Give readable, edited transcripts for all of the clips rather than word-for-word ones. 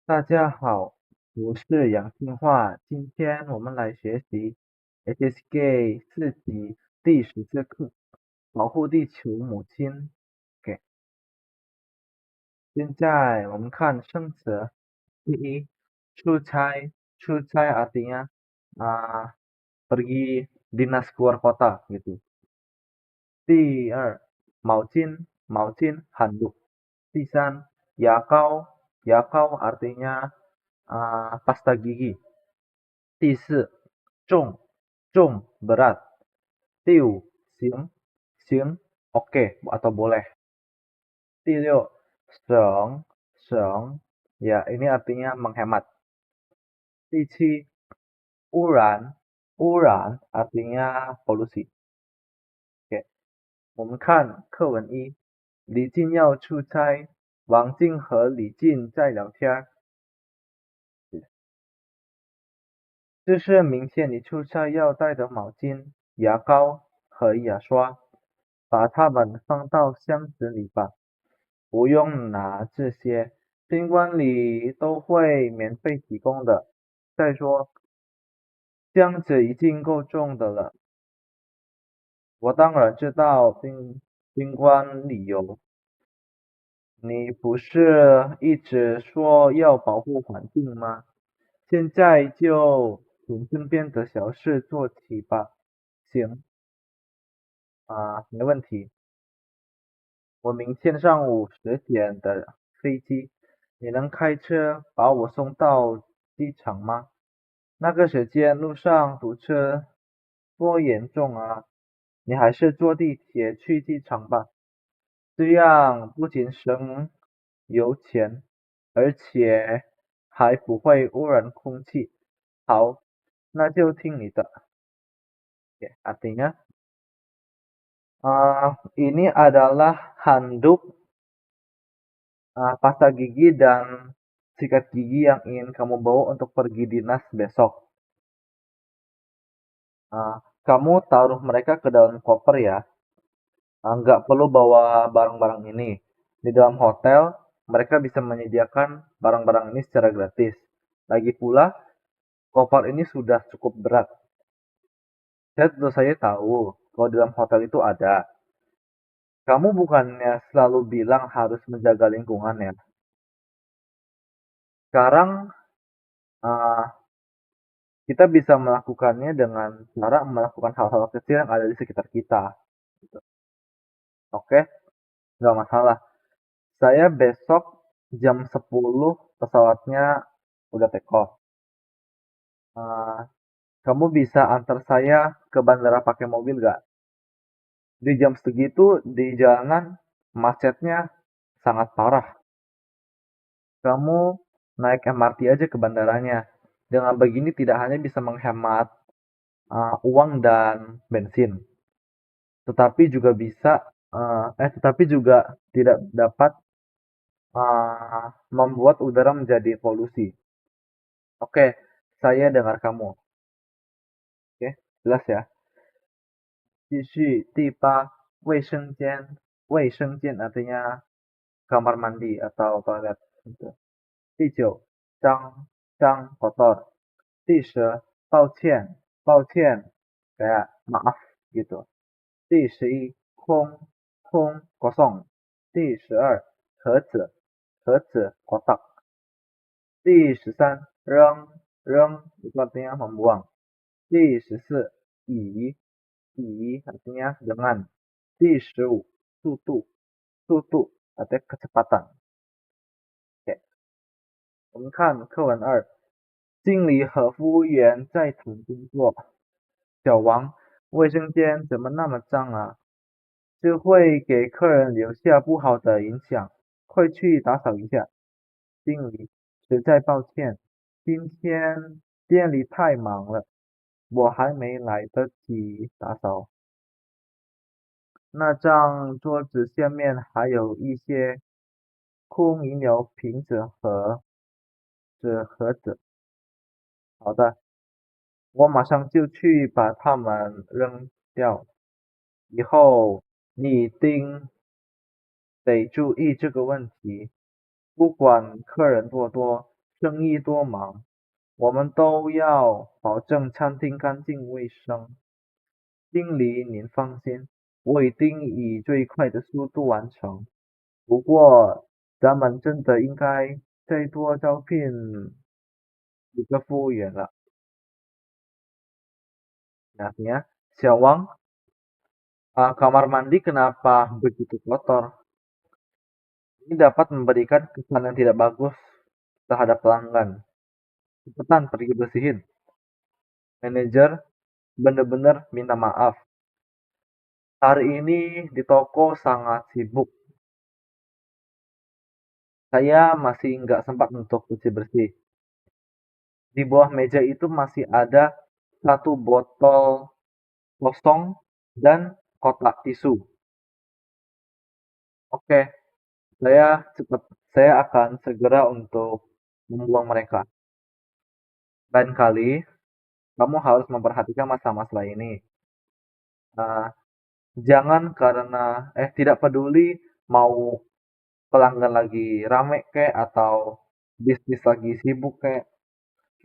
大家好，我是杨听话，今天我们来学习 HSK 4级第14课，保护地球母亲。OK，现在我们看生词。第一，出差，出差artinya pergi dinas keluar kota gitu. 第二，毛巾，毛巾handuk. 第三，牙膏，牙膏 artinya pasta gigi. 第四，重，重 berat. 第五，行，行 oke atau boleh. 第六，省，省 ya ini artinya menghemat. 第七，污染，污染 artinya polusi. Oke，我们看课文一，李静要出差，王静和李静在聊天。这是明天你出差要带的毛巾、牙膏和牙刷，把它们放到箱子里吧。不用拿这些，宾馆里都会免费提供的。再说，箱子已经够重的了。我当然知道宾馆里有，你不是一直说要保护环境吗？现在就从身边的小事做起吧。行没问题。我明天上午10点的飞机，你能开车把我送到机场吗？那个时间路上堵车多严重啊！你还是坐地铁去机场吧，这样不仅省油钱，而且还不会污染空气。好，那就听你的。Artinya, ini adalah handuk pasta gigi dan sikat gigi yang ingin kamu bawa untuk pergi dinas besok. Kamu taruh mereka ke dalam koper ya. Nggak perlu bawa barang-barang ini. Di dalam hotel, mereka bisa menyediakan barang-barang ini secara gratis. Lagi pula, koper ini sudah cukup berat. Saya tentu saja tahu kalau di dalam hotel itu ada. Kamu bukannya selalu bilang harus menjaga lingkungan ya. Sekarang uh, kita bisa melakukannya dengan cara melakukan hal-hal kecil yang ada di sekitar kita. Gitu. Oke, nggak masalah. Saya besok jam 10 pesawatnya udah take off. Uh, Kamu bisa antar saya ke bandara pakai mobil nggak? Di jam segitu di jalanan macetnya sangat parah. Kamu naik MRT aja ke bandaranya. Dengan begini tidak hanya bisa menghemat uang dan bensin, tetapi juga tidak dapat membuat udara menjadi polusi. Oke, saya dengar kamu. Oke, jelas ya. 继续第8，卫生间，卫生间 artinya kamar mandi atau toilet. Gitu. 第9，脏脏 kotor. 第10，抱歉抱歉 kayak maaf gitu. 第11，空空 kosong. 第12，盒子盒子 kotak. 第13，扔扔 itu artinya membuang. 第14，以 artinya dengan. 第15，速度速度 artinya kecepatan. Oke, 我们看课文2，经理和服务员在谈工作。小王，卫生间怎么那么脏啊？这会给客人留下不好的影响，快去打扫一下。经理，实在抱歉，今天店里太忙了，我还没来得及打扫。那张桌子下面还有一些空饮料瓶子和纸盒子。好的，我马上就去把它们扔掉。以后你一定得注意这个问题，不管客人多多，生意多忙，我们都要保证餐厅干净卫生。经理您放心，我一定以最快的速度完成。不过，咱们真的应该再多招聘几个服务员了。Nah, Syawang, kamar mandi kenapa begitu kotor? Ini dapat memberikan kesan yang tidak bagus terhadap pelanggan. Cepetan pergi bersihin. Manajer benar-benar minta maaf. Hari ini di toko sangat sibuk. Saya masih nggak sempat untuk bersih-bersih. Di bawah meja itu masih ada satu botol kosong dan kotak tisu. Oke, saya cepat. Saya akan segera untuk membuang mereka. Lain kali, kamu harus memperhatikan masalah-masalah ini. Nah, jangan karena tidak peduli mau pelanggan lagi rame kek atau bisnis lagi sibuk kek,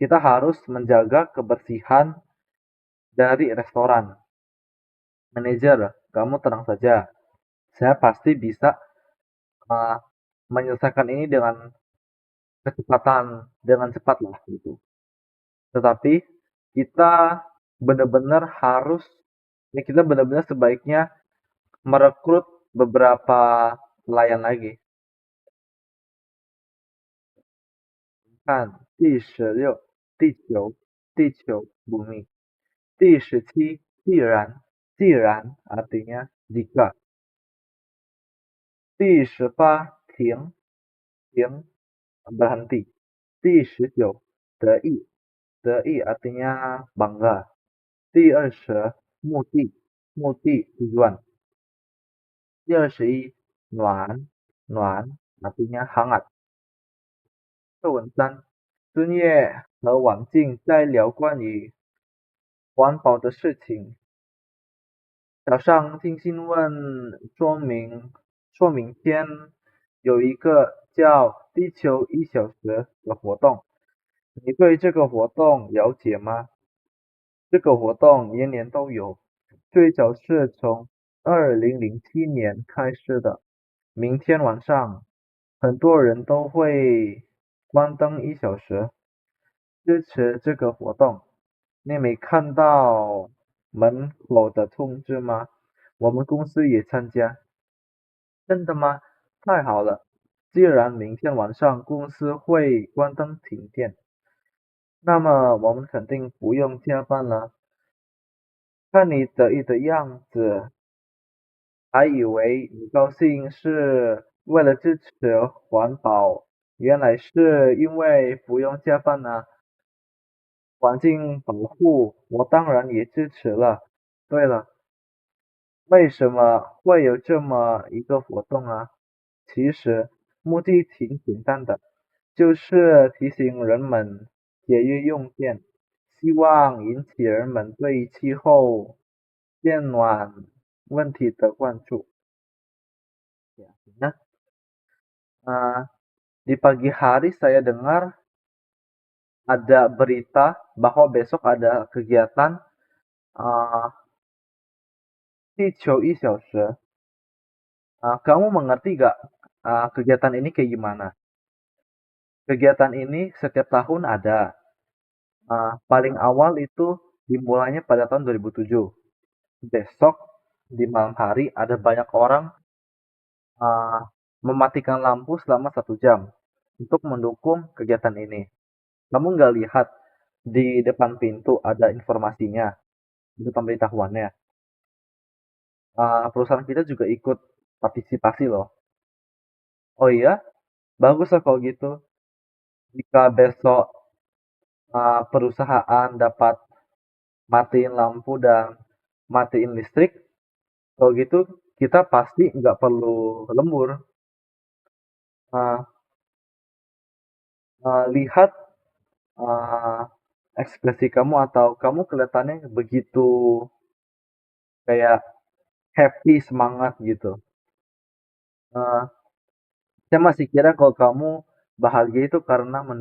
kita harus menjaga kebersihan dari restoran. Manajer, kamu tenang saja. Saya pasti bisa uh, menyelesaikan ini dengan kecepatan, dengan cepat lah gitu. Tetapi kita benar-benar harus, ya kita benar-benar sebaiknya merekrut beberapa pelayan lagi. Kan, 第16, 地球, bumi. 第17, 既然, 既然 artinya jika. 第18, 停, 停 berhenti. 第19, 得意, 得意 artinya bangga. 第20, 目的, 目的 tujuan. 第21, 暖, 暖 artinya hangat. 课文3，孙叶和王静在聊关于环保的事情。早上，听新闻说明天有一个叫“地球1小时”的活动，你对这个活动了解吗？这个活动年年都有，最早是从2007年开始的。明天晚上，很多人都会关灯1小时，支持这个活动。你没看到门口的通知吗？我们公司也参加。真的吗？太好了！既然明天晚上公司会关灯停电，那么我们肯定不用加班了。看你得意的样子，还以为你高兴是为了支持环保，原来是因为不用加班啊。环境保护我当然也支持了。对了，为什么会有这么一个活动啊？其实目的挺简单的，就是提醒人们节约用电，希望引起人们对气候变暖问题的关注。Nah, di pagi hari saya dengar ada berita bahwa besok ada kegiatan uh, 地球1小时. Kamu mengerti gak kegiatan ini kayak gimana? Kegiatan ini setiap tahun ada. Paling awal itu dimulainya pada tahun 2007. Besok di malam hari ada banyak orang uh, mematikan lampu selama 1 jam untuk mendukung kegiatan ini. Kamu nggak lihat di depan pintu ada informasinya, di depan pemberitahuannya. Perusahaan kita juga ikut partisipasi loh. Oh iya, bagus lah kalau gitu. Jika besok perusahaan dapat matiin lampu dan matiin listrik, kalau gitu kita pasti nggak perlu lembur. Uh, Lihat uh, ekspresi kamu atau kamu kelihatannya begitu kayak happy, semangat gitu. Uh, saya masih kira kalau kamu Bahagia itu karena uh,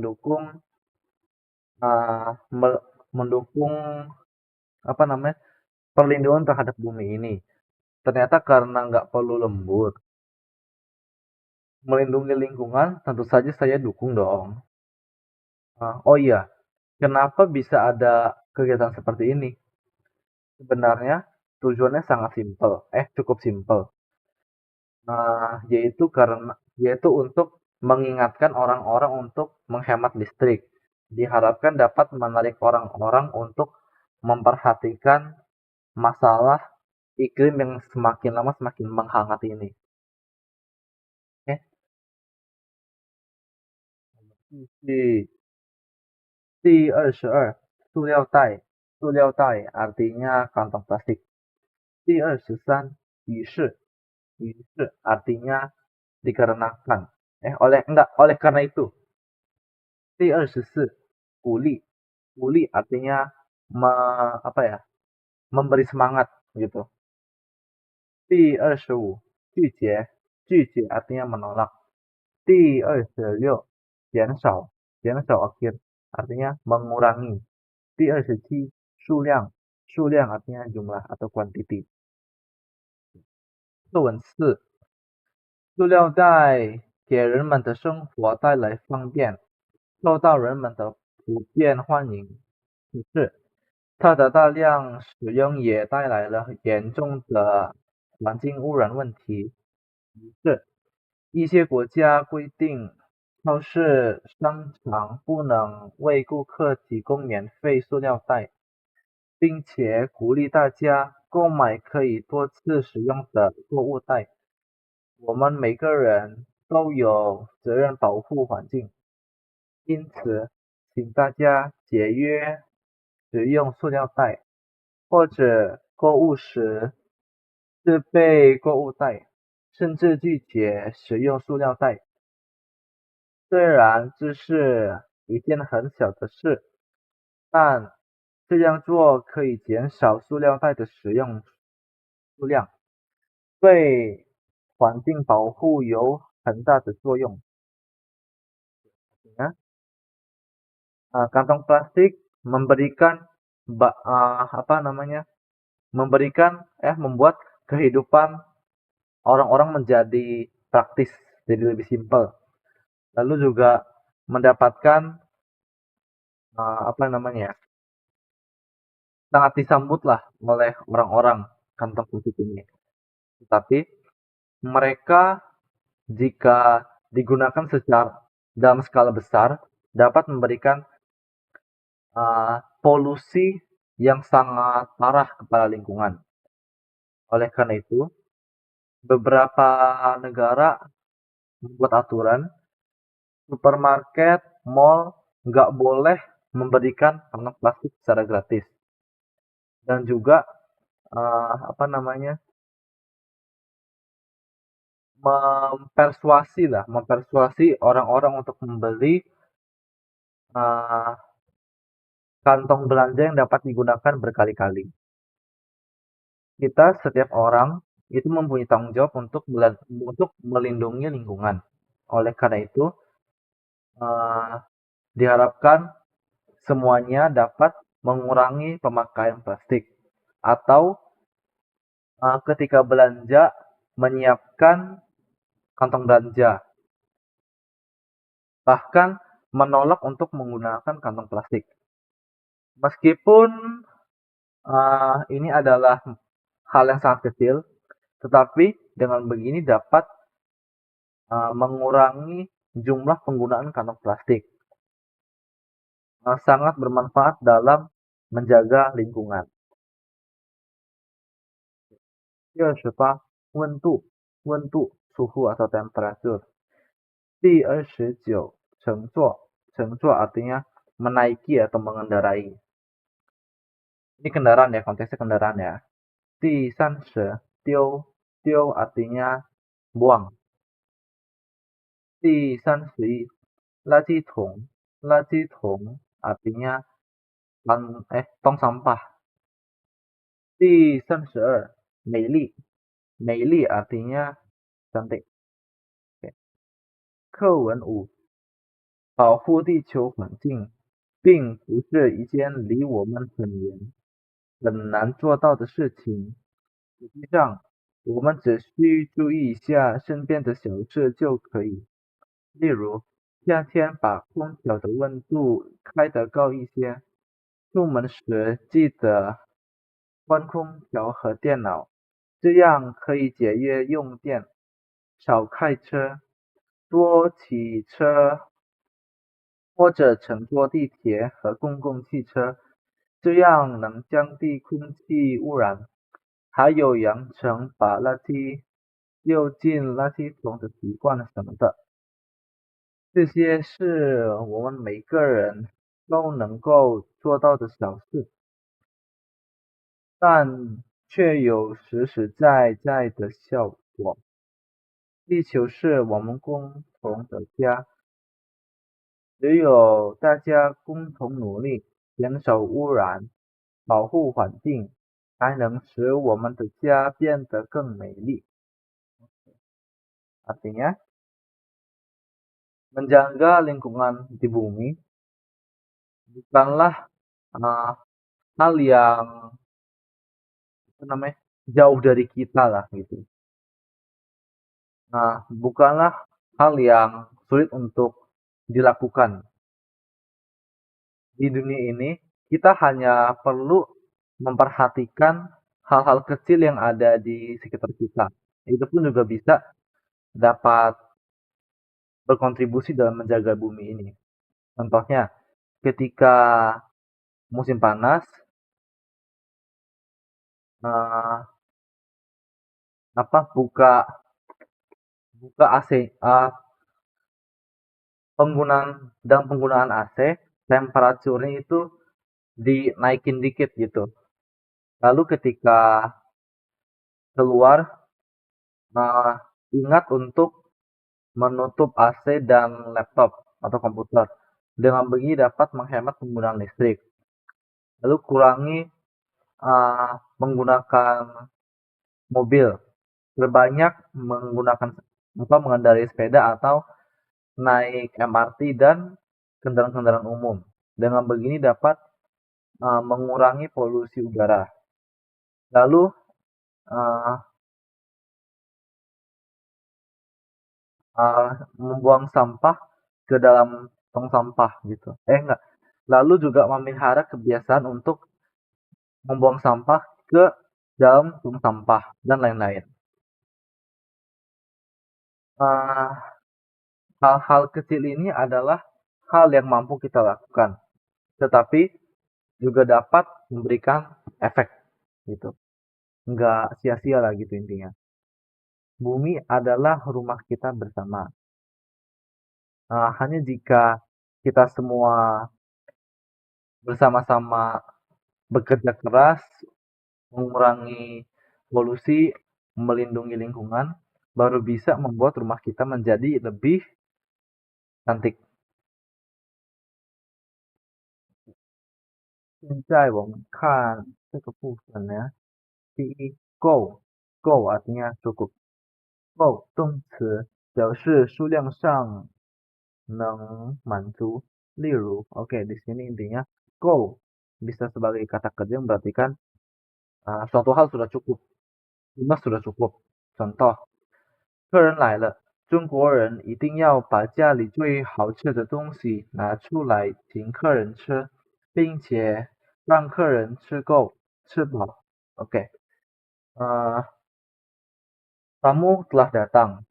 mendukung apa namanya perlindungan terhadap bumi ini. Ternyata karena nggak perlu lembur, melindungi lingkungan tentu saja saya dukung dong. Oh iya, kenapa bisa ada kegiatan seperti ini? Sebenarnya tujuannya sangat simpel, cukup simpel. Yaitu untuk mengingatkan orang-orang untuk menghemat listrik. Diharapkan dapat menarik orang-orang untuk memperhatikan masalah iklim yang semakin lama semakin menghangat ini. Oke, di 第22塑料袋artinya kantong plastik. 第23于是 artinya dikarenakan. Oleh karena itu. 第24 鼓励. 鼓励 artinya apa ya? Memberi semangat gitu. 第25 拒绝. 拒绝 artinya menolak. 第26 减少. 减少 artinya mengurangi. 第27 数量. 数量 artinya jumlah atau quantity. 作文4塑料袋给人们的生活带来方便，受到人们的普遍欢迎。可是，它的大量使用也带来了严重的环境污染问题。于是，一些国家规定，超市、商场不能为顾客提供免费塑料袋，并且鼓励大家购买可以多次使用的购物袋。我们每个人都有责任保护环境，因此，请大家节约使用塑料袋，或者购物时自备购物袋，甚至拒绝使用塑料袋。虽然这是一件很小的事，但这样做可以减少塑料袋的使用数量，对环境保护有很大的作用。Ya. Kantong plastik memberikan apa namanya? Membuat kehidupan orang-orang menjadi praktis, jadi lebih simpel. Lalu juga mendapatkan apa namanya? Sangat disambut lah oleh orang-orang kantong plastik ini. Tetapi mereka jika digunakan secara dalam skala besar dapat memberikan polusi yang sangat parah kepada lingkungan. Oleh karena itu, beberapa negara membuat aturan supermarket, mall nggak boleh memberikan kantong plastik secara gratis. Dan juga apa namanya? mempersuasi orang-orang untuk membeli kantong belanja yang dapat digunakan berkali-kali. Setiap orang itu mempunyai tanggung jawab untuk melindungi lingkungan. Oleh karena itu, diharapkan semuanya dapat mengurangi pemakaian plastik atau ketika belanja menyiapkan kantong belanja, bahkan menolak untuk menggunakan kantong plastik. Meskipun ini adalah hal yang sangat kecil, tetapi dengan begini dapat mengurangi jumlah penggunaan kantong plastik. Sangat bermanfaat dalam menjaga lingkungan. 第28 温度 suhu atau temperatur. 第29 乘坐 artinya menaiki atau mengendarai. Ini kendaraan ya, konteksnya kendaraan ya. 第30 丢 artinya buang. 第31 垃圾桶 artinya tong sampah. 第32 美丽 artinya cantik. 课文5保护地球环境并不是一件离我们很远、很难做到的事情。实际上，我们只需注意一下身边的小事就可以。例如，夏天把空调的温度开得高一些，出门时记得关空调和电脑，这样可以节约用电。少开车，多骑车或者乘坐地铁和公共汽车，这样能降低空气污染。还有养成把垃圾丢进垃圾桶的习惯什么的，这些是我们每个人都能够做到的小事，但却有实实在在的效果。地球是我们共同的家，只有大家共同努力，减少污染，保护环境，才能使我们的家变得更美丽。Artinya, menjaga lingkungan di bumi bukanlah uh, hal yang apa namanya jauh dari kita lah gitu. Nah, bukanlah hal yang sulit untuk dilakukan. Di dunia ini, kita hanya perlu memperhatikan hal-hal kecil yang ada di sekitar kita. Itu pun juga bisa dapat berkontribusi dalam menjaga bumi ini. Contohnya, ketika musim panas, uh, apa buka buka AC, penggunaan AC, temperaturnya itu dinaikin dikit gitu. Lalu ketika keluar, ingat untuk menutup AC dan laptop atau komputer. Dengan begini dapat menghemat penggunaan listrik. Lalu kurangi menggunakan mobil. Terbanyak menggunakan mengendarai sepeda atau naik MRT dan kendaraan-kendaraan umum. Dengan begini dapat mengurangi polusi udara. Lalu membuang sampah ke dalam tong sampah gitu. Enggak. Lalu juga memelihara kebiasaan untuk membuang sampah ke dalam tong sampah dan lain-lain. Hal-hal kecil ini adalah hal yang mampu kita lakukan, tetapi juga dapat memberikan efek gitu. Enggak sia-sia lah gitu intinya. Bumi adalah rumah kita bersama. Hanya jika kita semua bersama-sama bekerja keras, mengurangi polusi, melindungi lingkungan, baru bisa membuat rumah kita menjadi lebih cantik. 现在我们看这个部分呢，第一，go artinya cukup。go 动词表示数量上能满足。例如，oke di sini intinya go bisa sebagai kata kerja yang berartikan suatu hal sudah cukup, jumlah sudah cukup. Contoh, 客人来了，中国人一定要把家里最好吃的东西拿出来请客人吃，并且让客人吃够吃饱。Oke, tamu telah datang.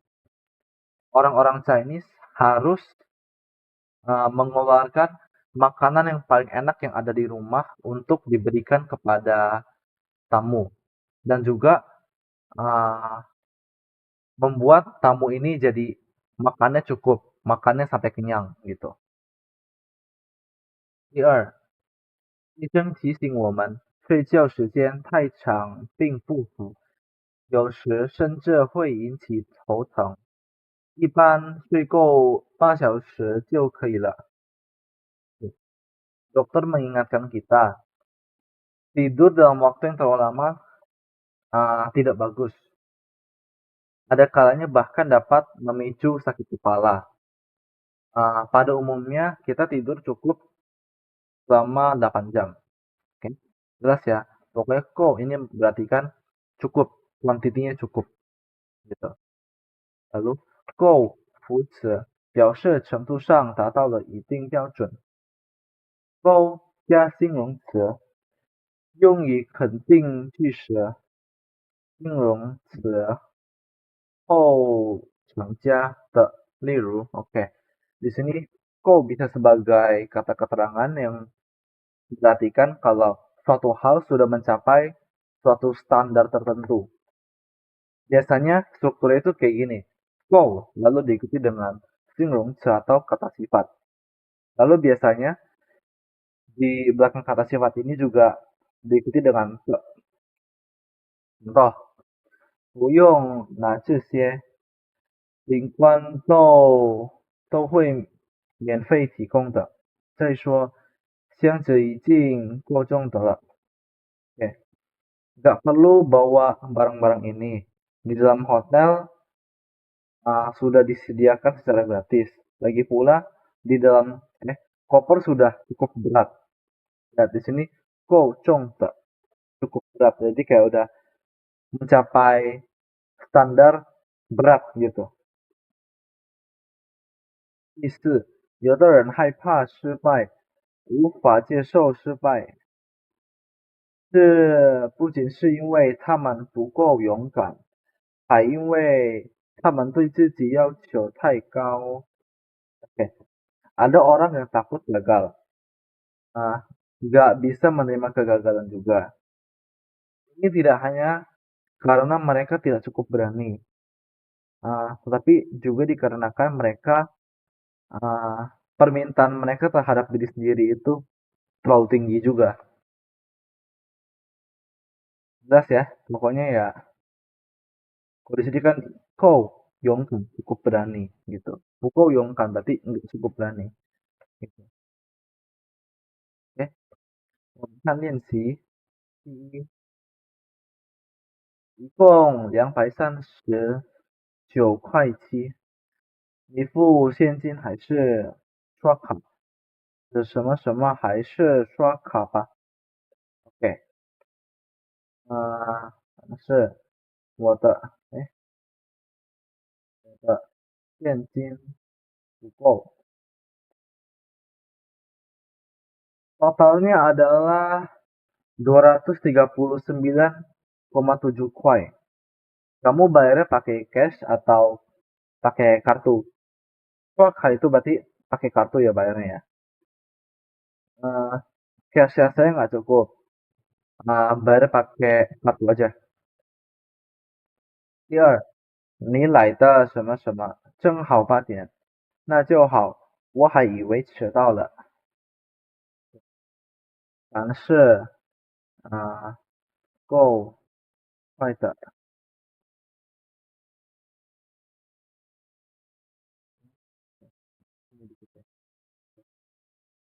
Orang-orang Chinese harus mengeluarkan makanan yang paling enak yang ada di rumah untuk diberikan kepada tamu dan juga membuat tamu ini jadi makannya cukup, makannya sampai kenyang gitu. 第二，医生提醒我们，睡觉时间太长并不好，有时甚至会引起头疼。一般睡够8小时就可以了。Dokter mengingatkan kita, tidur dalam waktu yang terlalu lama tidak bagus. Ada kalanya bahkan dapat memicu sakit kepala. Pada umumnya kita tidur cukup selama 8 jam. Oke, jelas ya. Pokoknya kok ini berarti kan cukup, kuantitinya cukup gitu. Lalu 够扶持表示程度上达到了一定标准。够加形容词，用于肯定句式，形容词后成加的。例如，oke, di sini go bisa sebagai kata keterangan yang berartikan kalau suatu hal sudah mencapai suatu standar tertentu. Biasanya strukturnya itu kayak gini. Go, lalu diikuti dengan形容词atau kata sifat. Lalu biasanya di belakang kata sifat ini juga diikuti dengan ke. Contoh, 不用拿这些，灵官都会免费提供的。再说，箱子已经过重的了。Oke, nggak perlu bawa barang-barang ini. Di dalam hotel sudah disediakan secara gratis. Lagi pula di dalam koper sudah cukup berat. Nah, di sini cukup berat. Jadi kayak udah mencapai standar berat gitu. 第四，有的人害怕失败，无法接受失败，这不仅是因为他们不够勇敢，还因为他们对自己要求太高。Oke, ada orang yang takut gagal, nggak bisa menerima kegagalan juga. Ini tidak hanya karena mereka tidak cukup berani, tetapi juga dikarenakan mereka permintaan mereka terhadap diri sendiri itu terlalu tinggi juga. Jelas ya, pokoknya ya, kalau di sini kan kau yongkan cukup berani gitu. Kau yongkan berarti nggak cukup berani. Gitu. Oke,我们看练习。第一，一共239块7，你付现金还是刷卡？是什么什么还是刷卡吧？OK，是我的，我的现金不够。Totalnya adalah 239,7 kuai. Kamu bayarnya pakai cash atau pakai kartu? Wah, itu berarti pakai kartu ya bayarnya ya. Eh, cash saya nggak cukup. Bayar pakai kartu aja. 第二，你来的什么什么正好8点，那就好，我还以为迟到了。但是够快的。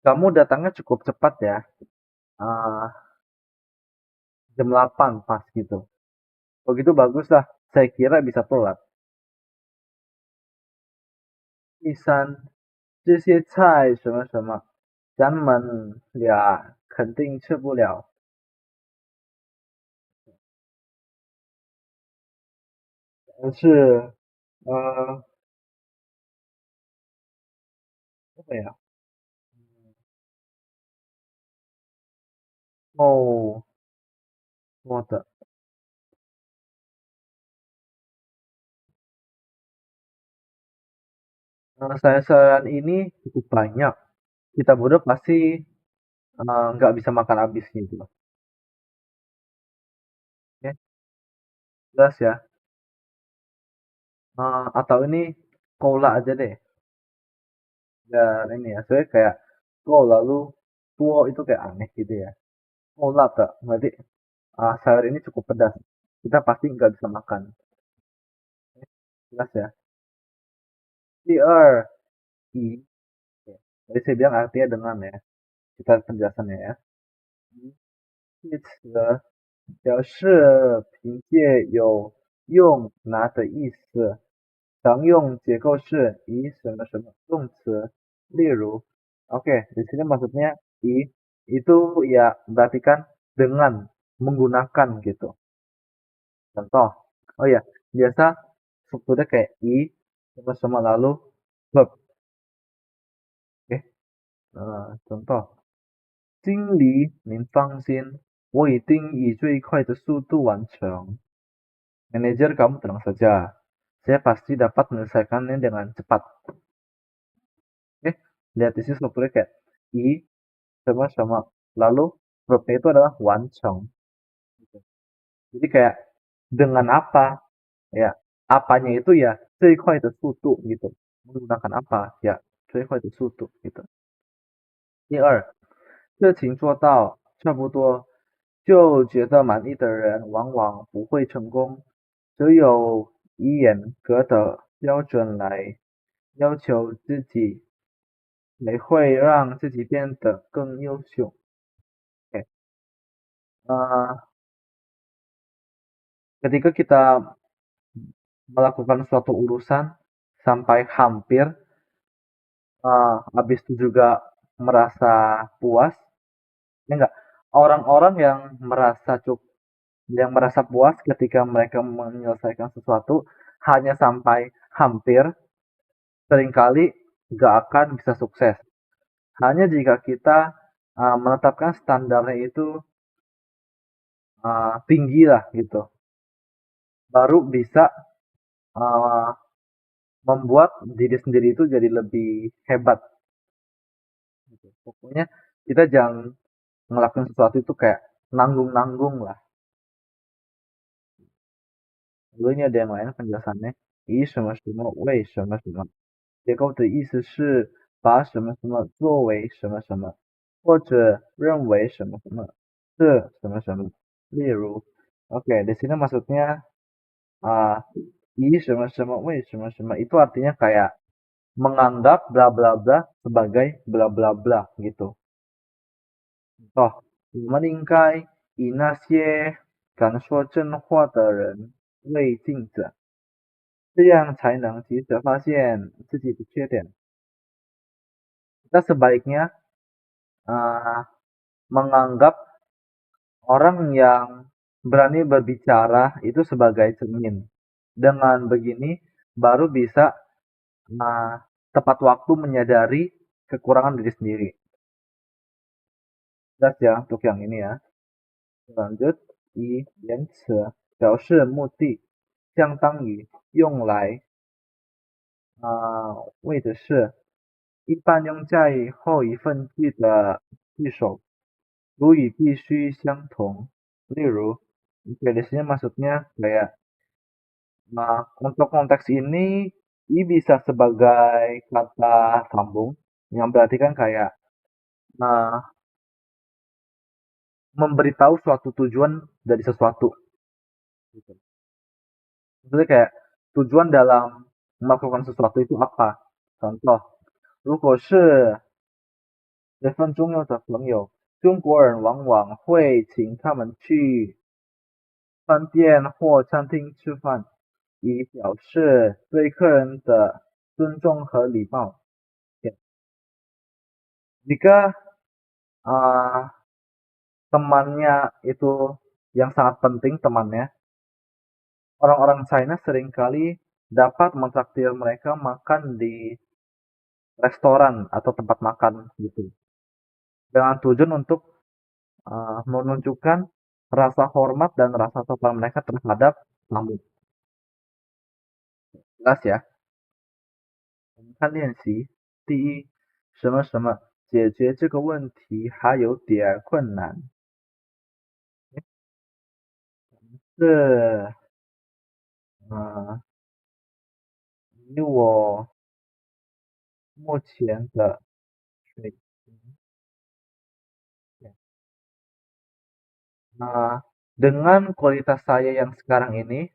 Kamu datangnya cukup cepat ya. Ah, jam 8 pas gitu. Kalau gitu bagus lah. Saya kira bisa telat. 第三，这些菜什么什么，咱们俩肯定吃不了。但是，对呀，哦，我的sayur-sayuran ini cukup banyak. Kita berdua pasti nggak bisa makan habis gitu. Oke, jelas ya. Atau ini cola aja deh. Dan ini ya, saya kayak tuo lalu tuo itu kayak aneh gitu ya. Cola tak, berarti sayur ini cukup pedas. Kita pasti nggak bisa makan. Jelas ya. 第二, i. Tadi saya bilang artinya dengan ya. Kita penjelasannya ya. 一词表示凭借有用拿的意思，常用结构是以什么什么动词，例如oke di sini maksudnya itu ya berarti kan dengan menggunakan gitu. Contoh, oh ya, biasa strukturnya kayak sama-sama lalu verb. Oke, contoh, 经理，您放心，我一定以最快的速度完成。Manajer, kamu tenang saja. Saya pasti dapat menyelesaikannya dengan cepat. Oke, lihat di sini strukturnya kayak sama-sama. Lalu verbnya itu adalah wancong. Gitu. Jadi kayak dengan apa? Ya, apanya itu ya 最快的速度 gitu. Menggunakan apa? Ya, 最快的速度 gitu. 第二，这情做到，就觉得满意的人往往不会成功，只有以严格的标准来要求自己，才会让自己变得更优秀。呃，ketika kita melakukan suatu urusan sampai hampir, habis itu juga merasa puas, ya enggak? Orang-orang yang merasa puas ketika mereka menyelesaikan sesuatu hanya sampai hampir, seringkali nggak akan bisa sukses. Hanya jika kita menetapkan standarnya itu tinggi lah gitu, baru bisa uh, membuat diri sendiri itu jadi lebih hebat. Gitu. Pokoknya kita jangan ngelakuin sesuatu itu kayak nanggung-nanggung lah. Lalu ini ada yang lain penjelasannya. 以什么什么为什么什么，结构的意思是把什么什么作为什么什么，是什么什么。例如, oke, di sini maksudnya uh, i什么什么为什么什么itu artinya kayak menganggap bla bla bla sebagai bla bla bla gitu. Contoh, 我们应该以那些敢说真话的人为镜子，这样才能及时发现自己的缺点。Kita sebaiknya menganggap orang yang berani berbicara itu sebagai cermin. Dengan begini baru bisa tepat waktu menyadari kekurangan diri sendiri. Jelas ya untuk yang ini ya. Lanjut, 以言辞表示目的，相当于用来为的是一般用在后一分句的句首，主语必须相同。例如, di sini maksudnya kayak untuk konteks ini bisa sebagai kata sambung yang berarti kan kayak memberitahu suatu tujuan dari sesuatu. Gitu. Maksudnya kayak tujuan dalam melakukan sesuatu itu apa? Contoh, 如果是人分中有的朋友，中国人往往会请他们去饭店或餐厅吃饭，以表示对客人的尊重和礼貌。Ya. Temannya itu yang sangat penting temannya, orang-orang China seringkali dapat mentraktir mereka makan di restoran atau tempat makan gitu, dengan tujuan untuk menunjukkan rasa hormat dan rasa sopan mereka terhadap tamu. Jelas ya? 我们看练习，第一，什么什么解决这个问题还有点困难。Dengan kualitas saya yang sekarang ini,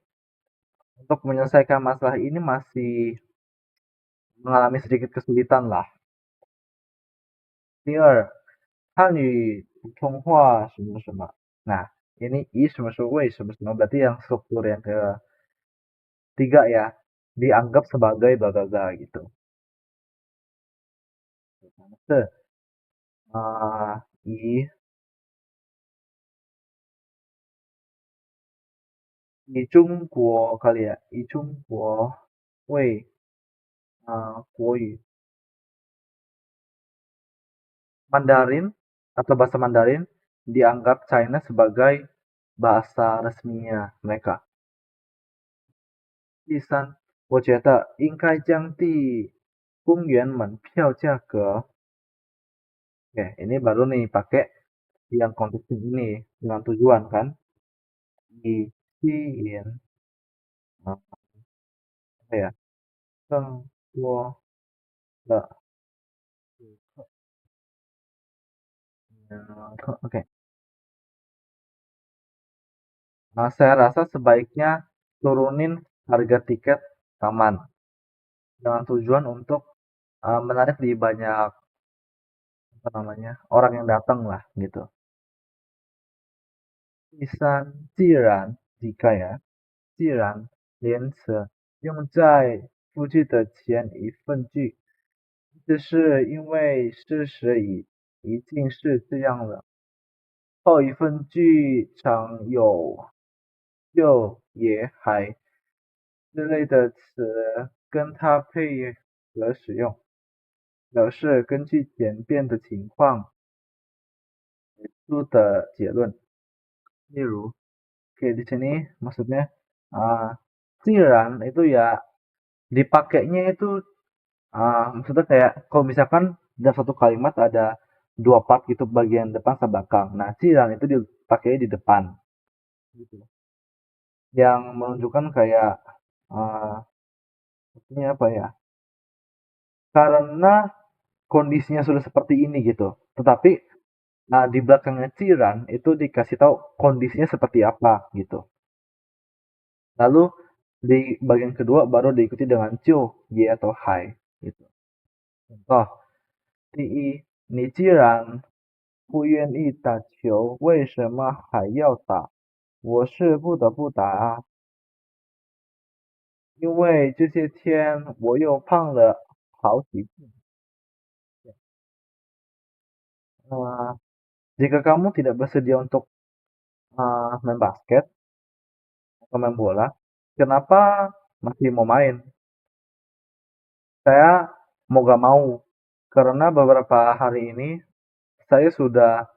untuk menyelesaikan masalah ini masih mengalami sedikit kesulitan lah. 第二，汉语普通话什么什么。Nah, ini i什么什么为什么什么berarti yang struktur yang ketiga ya. dianggap sebagai bla bla bla gitu. 是以中国 kali ya, 以中国为国语 Mandarin atau bahasa Mandarin dianggap China sebagai bahasa resminya mereka. 第三，我觉得应该降低公园门票价格。Oke, ini baru nih pakai yang konteks ini dengan tujuan kan. Diin apa ya? 更多的 Oke. Nah, saya rasa sebaiknya turunin harga tiket taman dengan tujuan untuk menarik di banyak apa namanya orang yang datang lah gitu. 第三，既然连此用在附近的前一份剧，这是因为事实已经是这样了。后一份剧常有就也还之类的词跟它配合使用，表示根据简便的情况出的结论。例如，oke di sini maksudnya ciran itu ya dipakainya itu maksudnya kayak kalau misalkan dalam satu kalimat ada dua part gitu bagian depan sama belakang. Nah, ciran itu dipakai di depan gitu. Yang menunjukkan kayak maksudnya apa ya? Karena kondisinya sudah seperti ini gitu. Tetapi di belakangnya ciran itu dikasih tahu kondisinya seperti apa gitu. Lalu di bagian kedua baru diikuti dengan Cio, ye atau hai gitu. Contoh, 第一，你既然不愿意打球，为什么还要打？我是不得不打啊，因为这些天我又胖了好几斤。Jika kamu tidak bersedia untuk main basket atau main bola, kenapa masih mau main? Saya mau gak mau, karena beberapa hari ini saya sudah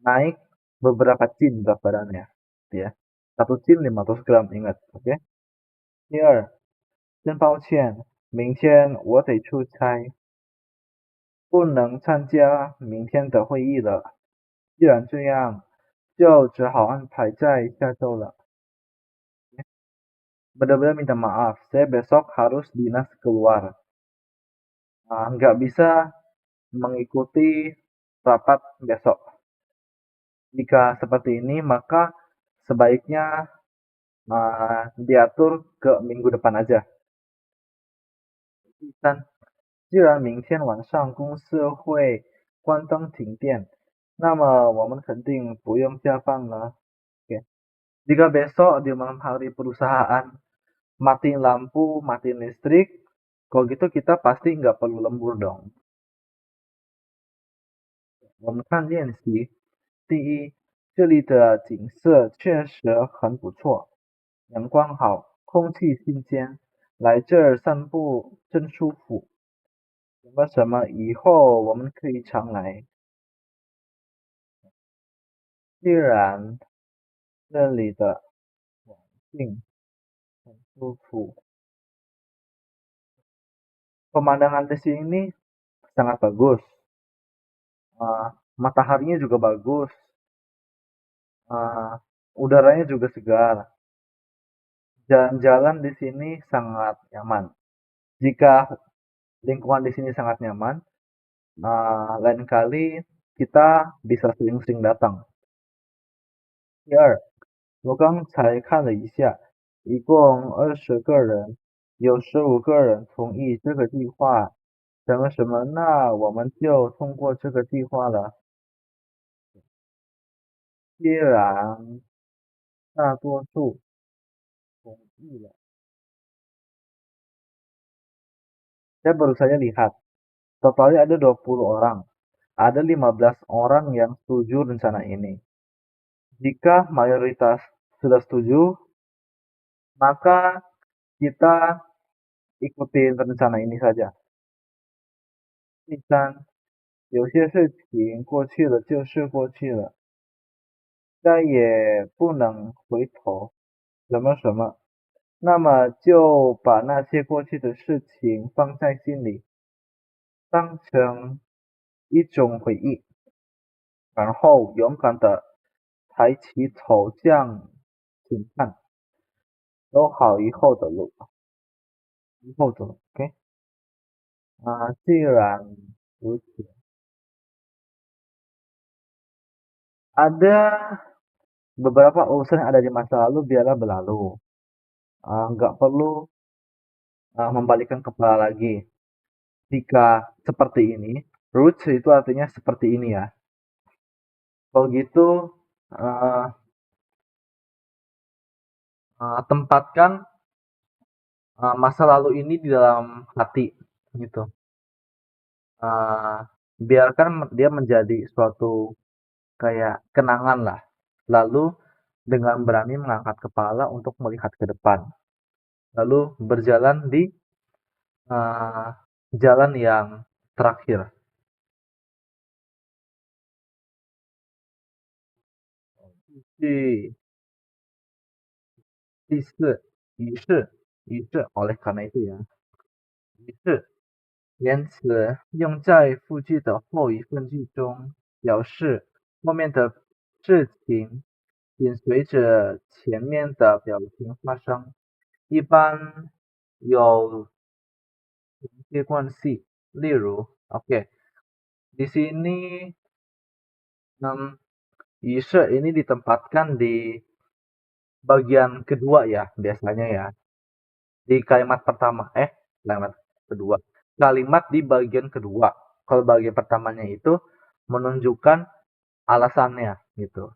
naik beberapa cin berat badannya, ya. Satu cin 500 gram, ingat, oke? 第二，先抱歉，明天我得出差，不能参加明天的会议了。既然这样，就只好安排在下周了。Benar-benar minta maaf, saya besok harus dinas keluar. Nggak bisa mengikuti rapat besok. Jika seperti ini, maka sebaiknya diatur ke minggu depan aja. 第三，既然明天晚上公司会关灯停电，那么我们肯定不用加班了. Oke. Jika besok di malam hari perusahaan matiin lampu, matiin listrik, kalau gitu kita pasti nggak perlu lembur dong. 第一，这里的景色确实很不错，阳光好，空气新鲜，来这儿散步真舒服。什么什么以后我们可以常来。Pemandangan di sini sangat bagus. Mataharinya juga bagus. Udaranya juga segar. Jalan-jalan di sini sangat nyaman. Jika lingkungan di sini sangat nyaman, lain kali kita bisa sering-sering datang. 第二，我刚才看了一下，一共20个人，有15个人同意这个计划。什么什么，那我们就通过这个计划了。既然大多数同意了 Saya baru saja lihat, totalnya ada 20 orang. Ada 15 orang yang setuju rencana ini. Jika mayoritas sudah setuju, maka kita ikutin rencana ini saja. 第三，有些事情过去了就是过去了，再也不能回头。什么什么，那么就把那些过去的事情放在心里，当成一种回忆，然后勇敢的抬起头向前看，走好以后的路。以后的路，OK？既然如此，ada beberapa urusan yang ada di masa lalu biarlah berlalu. Nggak perlu membalikkan kepala lagi. Jika seperti ini, roots itu artinya seperti ini ya. Kalau gitu, uh, tempatkan masa lalu ini di dalam hati, gitu. Biarkan dia menjadi suatu kayak kenangan lah. Lalu dengan berani mengangkat kepala untuk melihat ke depan. Lalu berjalan di uh, jalan yang terakhir. 第四，于是 oleh karena itu ya. 于是言辞用在复句的后一份句中，表示后面的事情紧随着前面的表情发生，一般有连接关系。例如，OK，di sini于是 ini ditempatkan di bagian kedua ya biasanya ya. Di kalimat pertama, kalimat kedua. Kalimat di bagian kedua. Kalau bagian pertamanya itu menunjukkan alasannya gitu.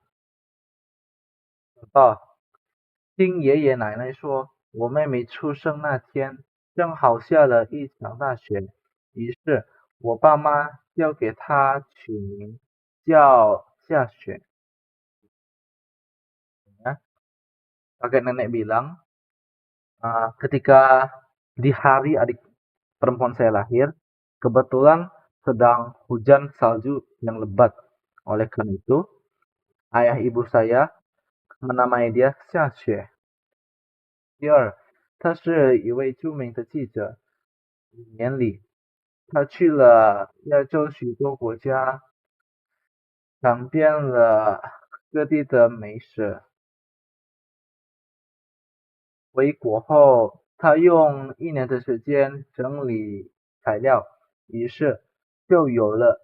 Contoh, 听爷爷奶奶说，我妹妹出生那天正好下了一场大雪，于是我爸妈就给她取名叫下雪。Ya. Kakek nenek bilang, ketika di hari adik perempuan saya lahir, kebetulan sedang hujan salju yang lebat. Oleh karena itu, ayah ibu saya menamai dia Xiaxue. 第二，他是一位著名的记者，年里他去了亚洲许多国家，尝遍了各地的美食。回国后，他用1年的时间整理材料，于是就有了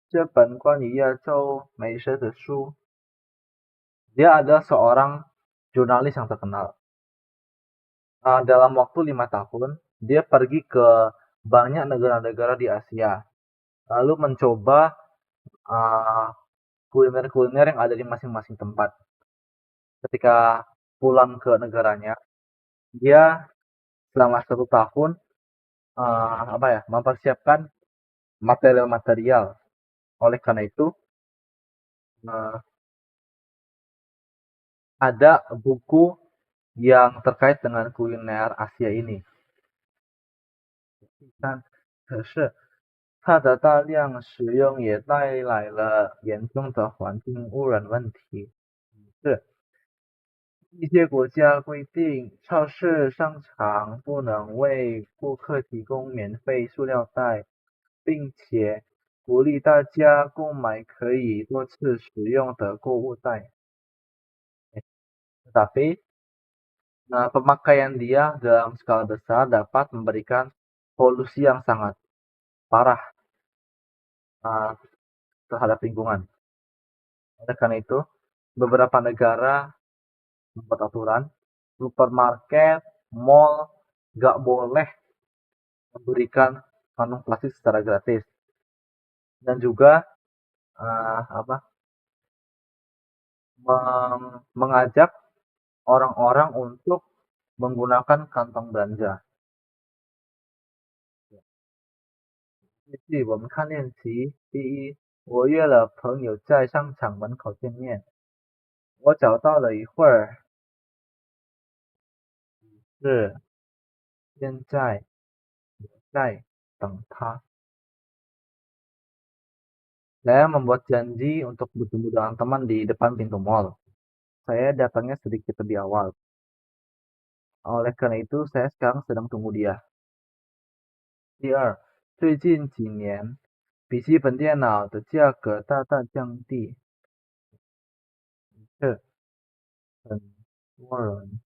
这本关于亚洲美食的书。Dia adalah seorang jurnalis yang terkenal. Dalam waktu 5 tahun, dia pergi ke banyak negara-negara di Asia, lalu mencoba kuliner-kuliner yang ada di masing-masing tempat. Ketika pulang ke negaranya, dia selama 1 tahun mempersiapkan material-material. Oleh karena itu, ada buku yang terkait dengan kuliner Asia ini. 第三，可是它的大量使用也带来了严重的环境污染问题。是一些国家规定超市、商场不能为顾客提供免费塑料袋，并且鼓励大家购买可以多次使用的购物袋。Tetapi pemakaian dia dalam skala besar dapat memberikan polusi yang sangat parah terhadap lingkungan. Oleh karena itu, beberapa negara membuat aturan, supermarket, mall nggak boleh memberikan kantong plastik secara gratis. Dan juga mengajak orang-orang untuk menggunakan kantong belanja. 继续，我们看练习。第一，我约了朋友在商场门口见面。我找到了一会儿，是现在在等他。Saya membuat janji untuk bertemu dengan teman di depan pintu mall. Saya datangnya sedikit lebih awal. Oleh karena itu, saya sekarang sedang tunggu dia. 第二，最近几年，笔记本电脑的价格大大降低，是很多人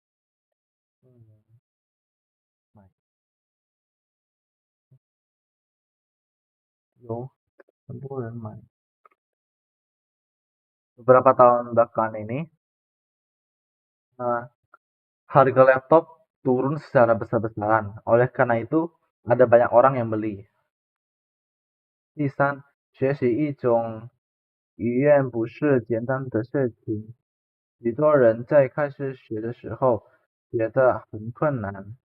买，有很多人买。Beberapa tahun belakangan ini, eh, harga laptop turun secara besar-besaran. Oleh karena itu, ada banyak orang yang beli. 第三，学习一种语言不是简单的事情，许多人在开始学的时候觉得很困难，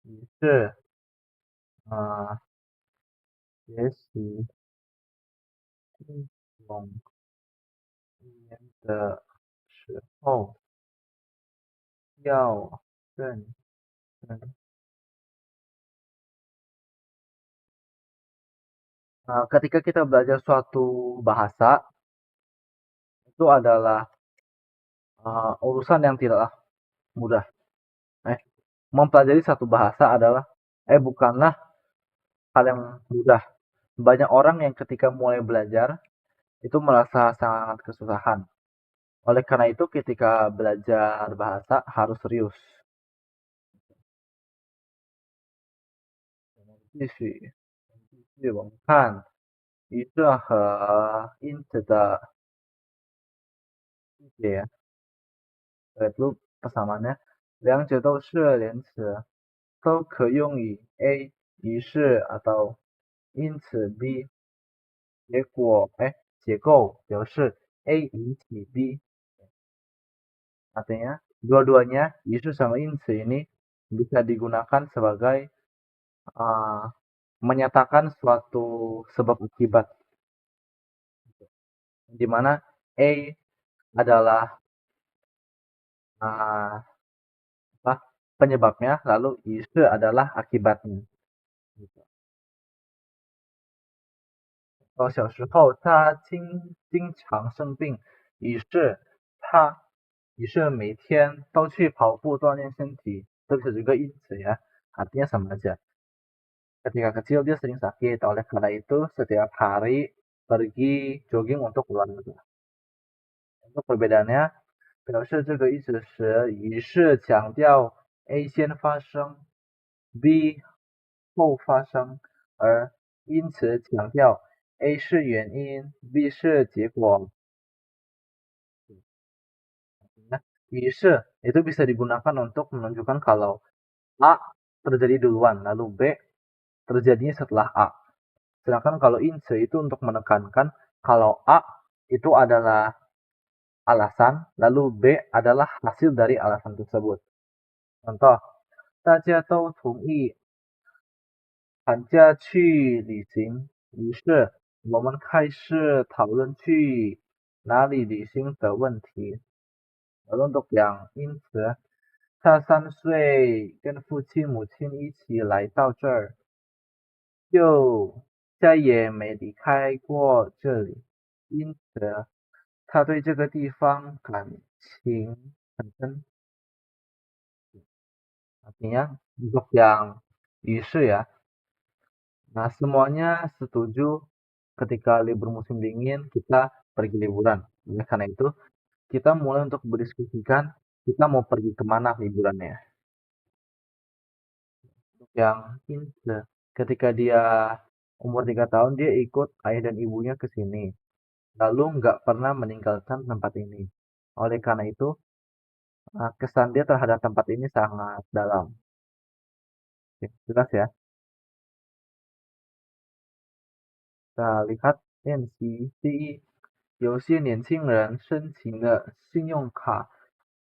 于是学习一种语言的时候要认真。Ketika kita belajar suatu bahasa, itu adalah urusan yang tidaklah mudah. Eh, Mempelajari satu bahasa adalah bukanlah hal yang mudah. Banyak orang yang ketika mulai belajar itu merasa sangat kesusahan. Oleh karena itu, ketika belajar bahasa harus serius. 继续我们看一这和因此的区别，yaitu persamaannya. 两者都是连词，都可用于 A 于是 atau 因此 B 结构表示 A 引起 B. Artinya dua-duanya isu sama insi ini bisa digunakan sebagai menyatakan suatu sebab akibat, di mana A adalah penyebabnya, lalu isu adalah akibatnya. 小时候他经常生病，于是每天都去跑步锻炼身体. Itu bisa juga insi ya, artinya sama aja. Ketika kecil dia sering sakit, oleh karena itu setiap hari pergi jogging untuk olahraga. Untuk perbedaannya, 表示这个意思时，于是强调 A 先发生，B 后发生，而因此强调 A 是原因，B 是结果。于是itu bisa digunakan untuk menunjukkan kalau A terjadi duluan, lalu B terjadinya setelah A. Sedangkan kalau ince itu untuk menekankan kalau A itu adalah alasan, lalu B adalah hasil dari alasan tersebut. Contoh, 大家都同意寒假去旅行，于是我们开始讨论去哪里旅行的问题。 lalu untuk yang 因此他3岁跟父亲母亲一起来到这儿，就再也没离开过这里，因此他对这个地方感情很深。Artinya untuk yang 于是 ya, nah semuanya setuju ketika libur musim dingin kita pergi liburan. Oleh karena itu, kita mulai untuk berdiskusikan kita mau pergi kemana liburannya. Untuk yang ince, ketika dia umur 3 tahun dia ikut ayah dan ibunya ke sini, lalu nggak pernah meninggalkan tempat ini. Oleh karena itu, kesan dia terhadap tempat ini sangat dalam. Oke, jelas ya. Kita lihat NC第一，有些年轻人申请了信用卡，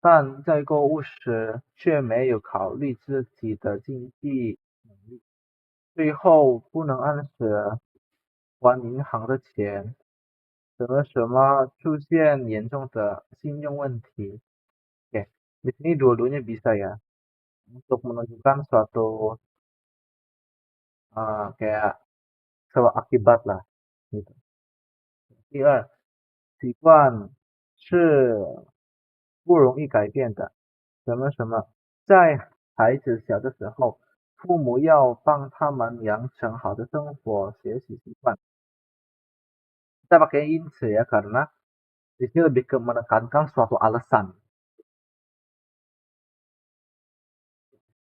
但在购物时却没有考虑自己的经济能力。最后不能按时还银行的钱，什么出现严重的信用问题. Oke, di sini dua-duanya bisa ya untuk menunjukkan suatu kayak sebab akibat lah gitu. 第二，习惯是不容易改变的。什么，在孩子小的时候，父母要帮他们养成好的生活学习习惯。Kita pakai ince ya karena di sini lebih ke menekankan suatu alasan.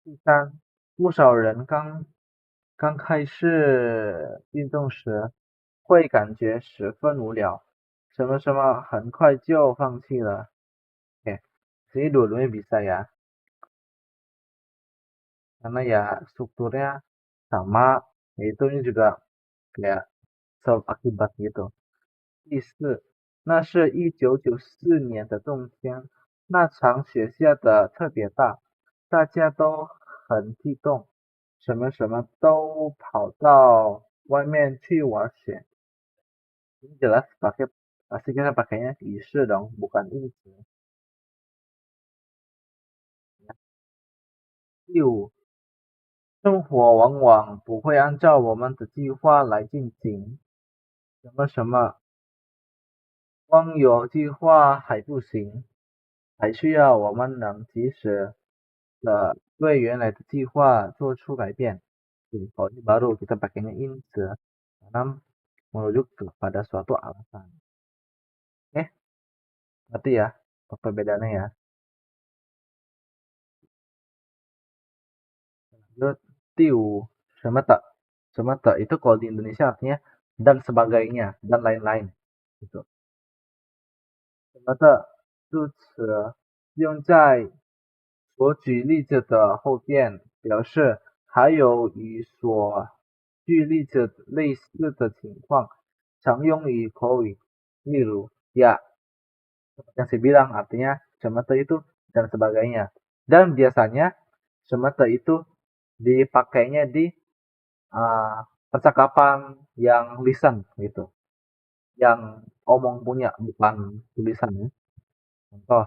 第三，不少人刚开始运动时会感觉十分无聊，什么很快就放弃了。Oke, sini dua-duanya bisa ya. Karena ya strukturnya sama, yaitu ini juga kayak sebab akibat gitu. 第四，那是1994年的冬天，那场雪下的特别大，大家都很激动，什么都跑到外面去玩雪。Ini jelas pakai pasti kita pakainya ise dong, bukan ince. 第五，生活往往不会按照我们的计划来进行，什么光有计划还不行，还需要我们能及时的对原来的计划做出改变. Jadi, kalau ini baru kita pakainya ince karena merujuk kepada suatu alasan. Oke, ngerti ya perbedaannya ya. Lanjut, 第五，什么的itu kalau di Indonesia artinya dan sebagainya dan lain-lain gitu. 什么的助词用在所举例子的后边，表示还有与所举例子类似的情况，常用于口语。例如, ya, yang saya bilang artinya semata itu dan sebagainya. Dan biasanya semata itu dipakainya di percakapan yang lisan gitu, yang omong punya bukan tulisan ya. Contoh,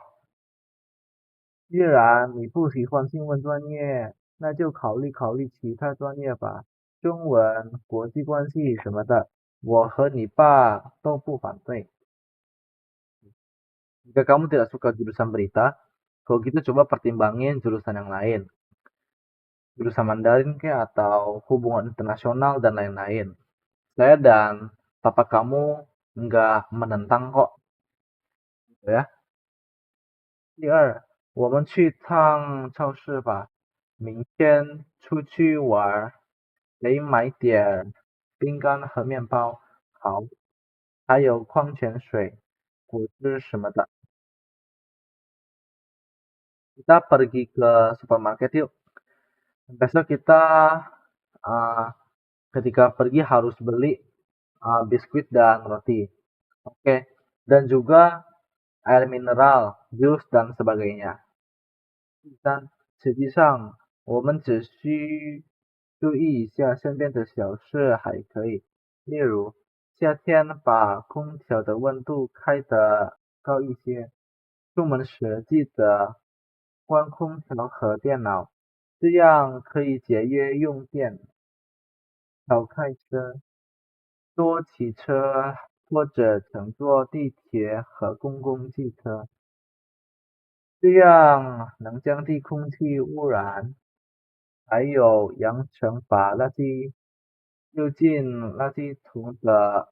既然你不喜欢新闻专业，那就考虑考虑其他专业吧，中文、国际关系什么的，我和你爸都不反对。Jika kamu tidak suka jurusan berita, kalau gitu coba pertimbangin jurusan yang lain. Jurusan Mandarin kayak atau hubungan internasional dan lain-lain. Saya dan papa kamu nggak menentang kok, gitu ya. 第二，我们去趟超市吧，明天出去玩得买点冰干和面包，好，还有矿泉水、果汁什么的。Kita pergi ke supermarket yuk. Besok kita uh, ketika pergi harus beli biskuit dan roti. Oke, dan juga air mineral, jus dan sebagainya. 第三，实际上我们只需注意一下身边的小事还可以，例如夏天把空调的温度开得高一些，出门时记得关空调和电脑，这样可以节约用电。少开车，多骑车或者乘坐地铁和公共汽车，这样能降低空气污染。还有养成把垃圾丢进垃圾桶的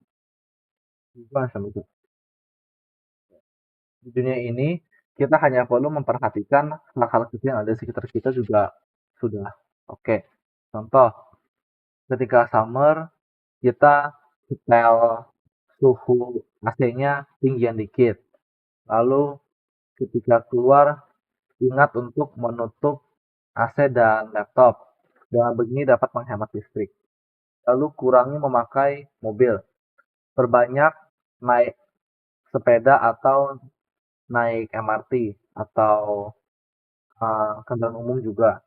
习惯什么的。Di dunia ini, kita hanya perlu memperhatikan hal-hal kecil yang ada di sekitar kita juga sudah oke. Contoh, ketika summer, kita setel suhu AC-nya tinggian dikit. Lalu ketika keluar, ingat untuk menutup AC dan laptop. Dengan begini dapat menghemat listrik. Lalu kurangi memakai mobil. Perbanyak naik sepeda atau naik MRT atau kendaraan umum juga.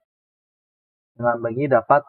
Dengan begini dapat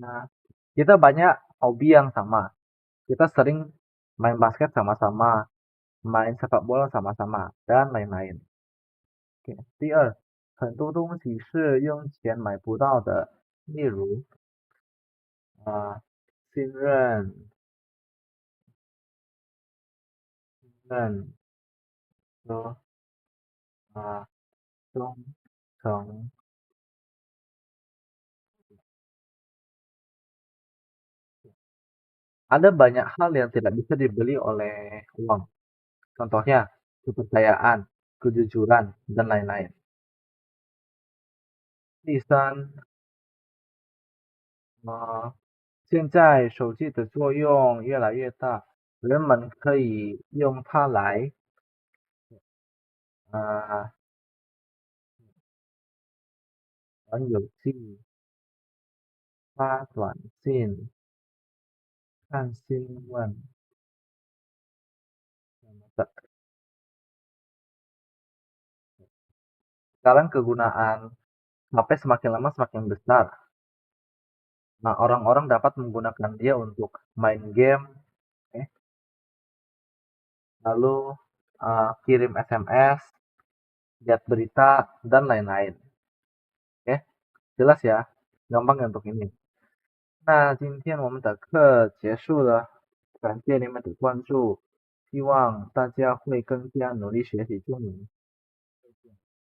Nah, kita banyak hobi yang sama. Kita sering main basket sama-sama, main sepak bola sama-sama, dan lain-lain. OK，第二，很多东西是用钱买不到的，例如信任、认和忠诚。Ada banyak hal yang tidak bisa dibeli oleh uang. Contohnya, kepercayaan, kejujuran, dan lain-lain. 第三，现在手机的作用越来越大，人们可以用它来呃玩游戏、发短信、看新闻什么的。Sekarang kegunaan HP semakin lama semakin besar. Nah, orang-orang dapat menggunakan dia untuk main game, eh, lalu kirim SMS, lihat berita, dan lain-lain. Oke, jelas ya, gampang ya untuk ini. 那今天我们的课结束了，感谢你们的关注，希望大家会更加努力学习中文。